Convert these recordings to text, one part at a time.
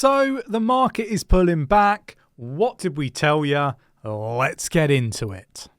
So the market is pulling back. What did we tell you? Let's get into it.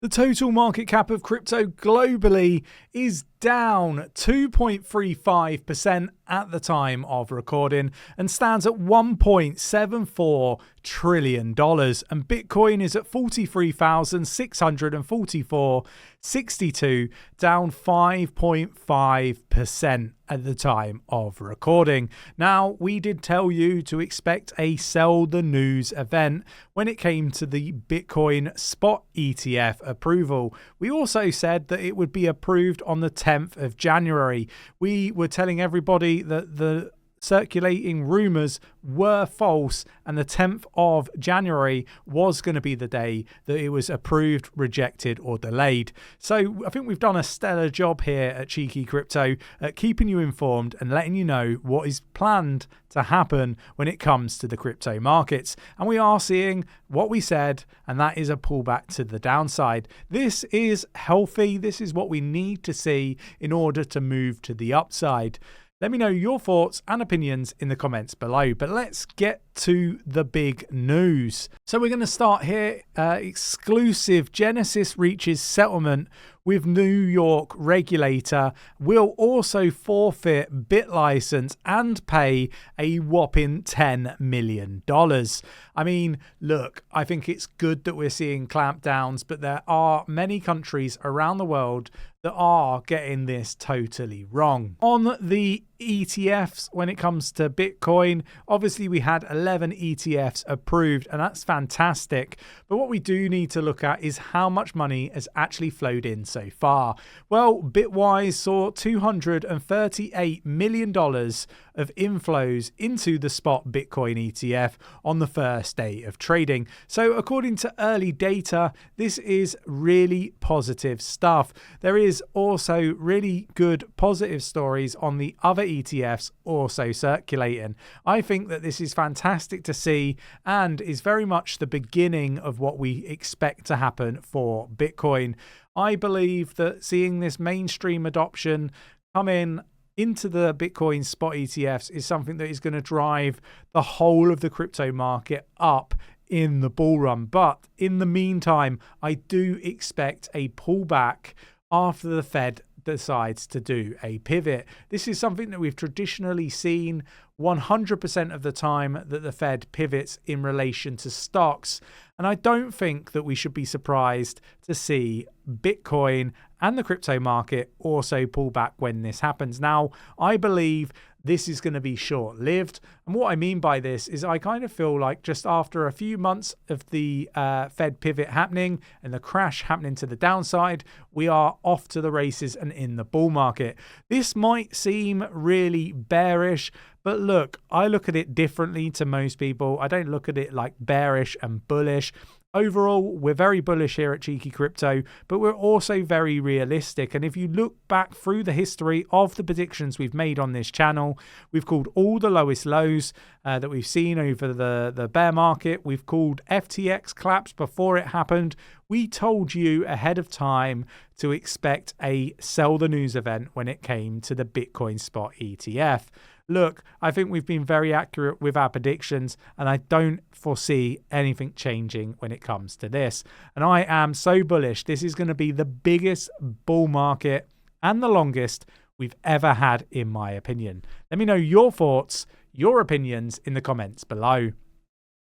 The total market cap of crypto globally is down 2.35% at the time of recording and stands at $1.74 trillion. And Bitcoin is at 43,644.62, down 5.5% at the time of recording. Now, we did tell you to expect a sell the news event when it came to the Bitcoin spot ETF approval. We also said that it would be approved on the 10th of January. We were telling everybody that the circulating rumours were false and the 10th of January was going to be the day that it was approved, rejected or delayed. So I think we've done a stellar job here at Cheeky Crypto at keeping you informed and letting you know what is planned to happen when it comes to the crypto markets. And we are seeing what we said, and that is a pullback to the downside. This is healthy. This is what we need to see in order to move to the upside. Let me know your thoughts and opinions in the comments below. But let's get to the big news. So we're going to start here. Exclusive. Genesis reaches settlement with New York regulator, will also forfeit BitLicense and pay a whopping $10 million. I mean, look, I think it's good that we're seeing clampdowns, but there are many countries around the world that are getting this totally wrong. On the ETFs, when it comes to Bitcoin, obviously we had 11 ETFs approved, and that's fantastic. But what we do need to look at is how much money has actually flowed in so far. Well, Bitwise saw $238 million of inflows into the spot Bitcoin ETF on the first day of trading. So according to early data, this is really positive stuff. There is also really good positive stories on the other ETFs also circulating. I think that this is fantastic to see and is very much the beginning of what we expect to happen for Bitcoin. I believe that seeing this mainstream adoption come into the Bitcoin spot ETFs is something that is going to drive the whole of the crypto market up in the bull run. But in the meantime, I do expect a pullback after the Fed decides to do a pivot. This is something that we've traditionally seen 100% of the time that the Fed pivots in relation to stocks. And I don't think that we should be surprised to see Bitcoin and the crypto market also pull back when this happens. Now, I believe this is going to be short-lived. And what I mean by this is I kind of feel like just after a few months of the Fed pivot happening and the crash happening to the downside, we are off to the races and in the bull market. This might seem really bearish, but look, I look at it differently to most people. I don't look at it like bearish and bullish. Overall, we're very bullish here at Cheeky Crypto, but we're also very realistic. And if you look back through the history of the predictions we've made on this channel, we've called all the lowest lows that we've seen over the bear market. We've called FTX collapse before it happened. We told you ahead of time to expect a sell the news event when it came to the Bitcoin spot ETF. Look, I think we've been very accurate with our predictions, and I don't foresee anything changing when it comes to this. And I am so bullish. This is going to be the biggest bull market and the longest we've ever had, in my opinion. Let me know your thoughts, your opinions in the comments below.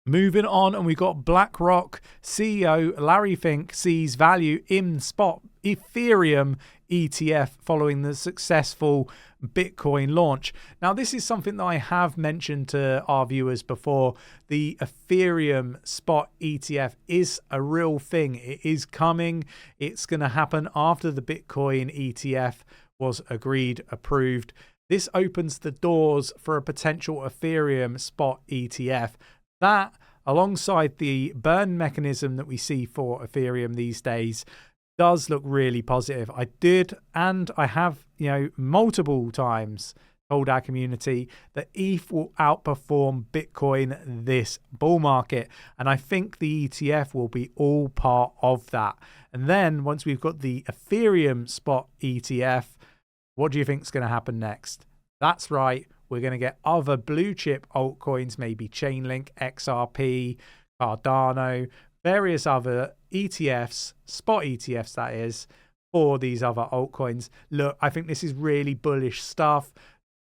Moving on, and we got BlackRock CEO Larry Fink sees value in spot Ethereum ETF following the successful Bitcoin launch. Now, this is something that I have mentioned to our viewers before. The Ethereum spot ETF is a real thing. It is coming. It's going to happen after the Bitcoin ETF was agreed, approved. This opens the doors for a potential Ethereum spot ETF. That, alongside the burn mechanism that we see for Ethereum these days, does look really positive. I have, multiple times told our community that ETH will outperform Bitcoin this bull market. And I think the ETF will be all part of that. And then once we've got the Ethereum spot ETF, what do you think is going to happen next? That's right. We're going to get other blue chip altcoins, maybe Chainlink, XRP, Cardano, various other ETFs, spot ETFs that is, for these other altcoins. Look, I think this is really bullish stuff.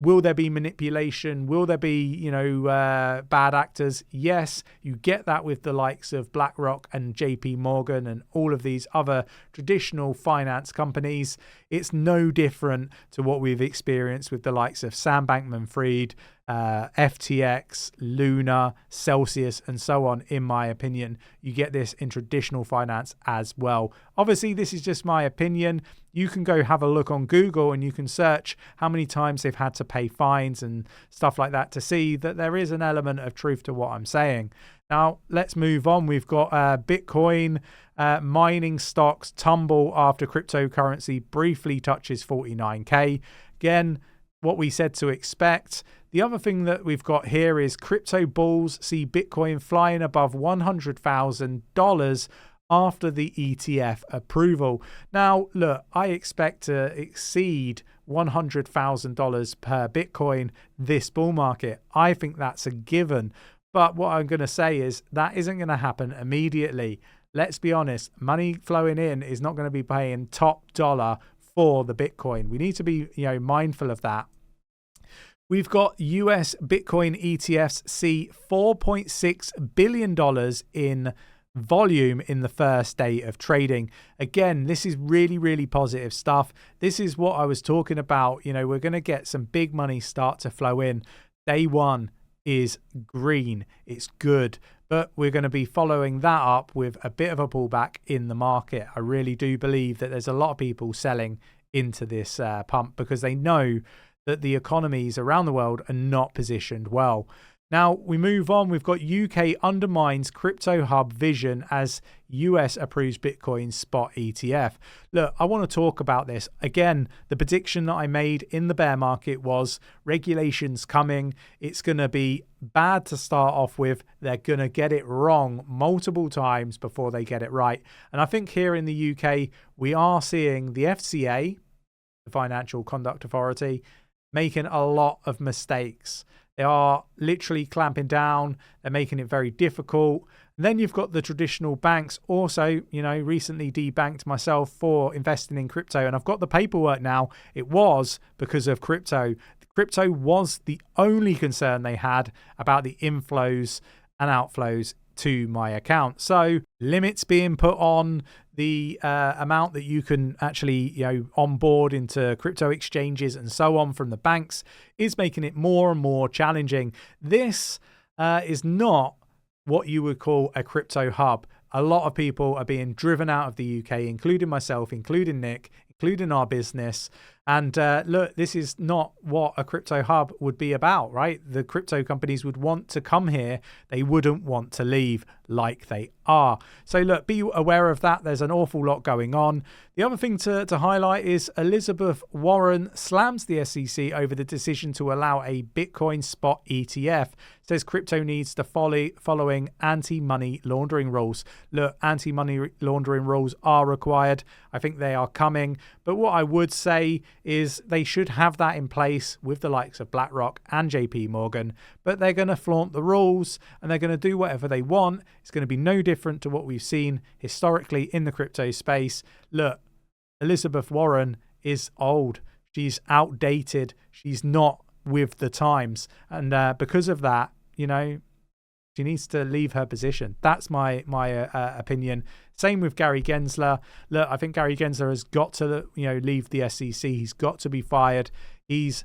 Will there be manipulation? Will there be, bad actors? Yes, you get that with the likes of BlackRock and JP Morgan and all of these other traditional finance companies. It's no different to what we've experienced with the likes of Sam Bankman-Fried, FTX, Luna, Celsius, and so on. In my opinion, you get this in traditional finance as well. Obviously, this is just my opinion. You can go have a look on Google and you can search how many times they've had to pay fines and stuff like that to see that there is an element of truth to what I'm saying. Now, let's move on. We've got Bitcoin mining stocks tumble after cryptocurrency briefly touches 49K. Again, what we said to expect. The other thing that we've got here is crypto bulls see Bitcoin flying above $100,000 after the ETF approval. Now, look, I expect to exceed $100,000 per Bitcoin this bull market. I think that's a given. But what I'm going to say is that isn't going to happen immediately. Let's be honest, money flowing in is not going to be paying top dollar for the Bitcoin. We need to be, mindful of that. We've got US Bitcoin ETFs see $4.6 billion in volume in the first day of trading. Again, this is really, really positive stuff. This is what I was talking about. We're going to get some big money start to flow in. Day one is green. It's good. But we're going to be following that up with a bit of a pullback in the market. I really do believe that there's a lot of people selling into this pump because they know that the economies around the world are not positioned well. Now, we move on. We've got UK undermines crypto hub vision as US approves Bitcoin spot ETF. Look, I want to talk about this. Again, the prediction that I made in the bear market was regulations coming. It's going to be bad to start off with. They're going to get it wrong multiple times before they get it right. And I think here in the UK, we are seeing the FCA, the Financial Conduct Authority, making a lot of mistakes. They are literally clamping down. They're making it very difficult. And then you've got the traditional banks also, recently debanked myself for investing in crypto. And I've got the paperwork now. It was because of crypto. Crypto was the only concern they had about the inflows and outflows to my account. So limits being put on the amount that you can actually onboard into crypto exchanges and so on from the banks is making it more and more challenging. This is not what you would call a crypto hub. A lot of people are being driven out of the UK, including myself, including Nick, including our business. And look, this is not what a crypto hub would be about, right? The crypto companies would want to come here. They wouldn't want to leave like they are. So look, be aware of that. There's an awful lot going on. The other thing to highlight is Elizabeth Warren slams the SEC over the decision to allow a Bitcoin spot ETF. Says crypto needs to following anti-money laundering rules. Look, anti-money laundering rules are required. I think they are coming. But what I would say is they should have that in place with the likes of BlackRock and JP Morgan, but they're going to flaunt the rules and they're going to do whatever they want. It's going to be no different to what we've seen historically in the crypto space. Look, Elizabeth Warren is old. She's outdated. She's not with the times. And because of that, she needs to leave her position. That's my opinion. Same with Gary Gensler. Look, I think Gary Gensler has got to leave the SEC. He's got to be fired. He's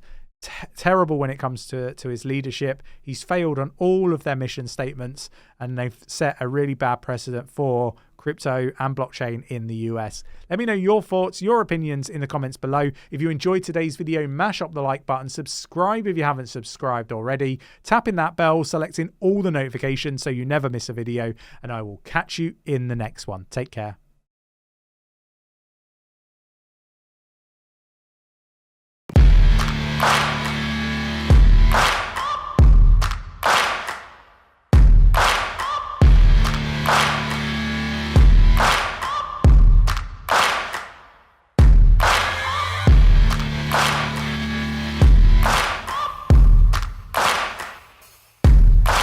terrible when it comes to his leadership. He's failed on all of their mission statements, and they've set a really bad precedent for crypto and blockchain in the US. Let me know your thoughts, your opinions in the comments below. If you enjoyed today's video, mash up the like button, subscribe if you haven't subscribed already, tapping that bell, selecting all the notifications so you never miss a video, and I will catch you in the next one. Take care.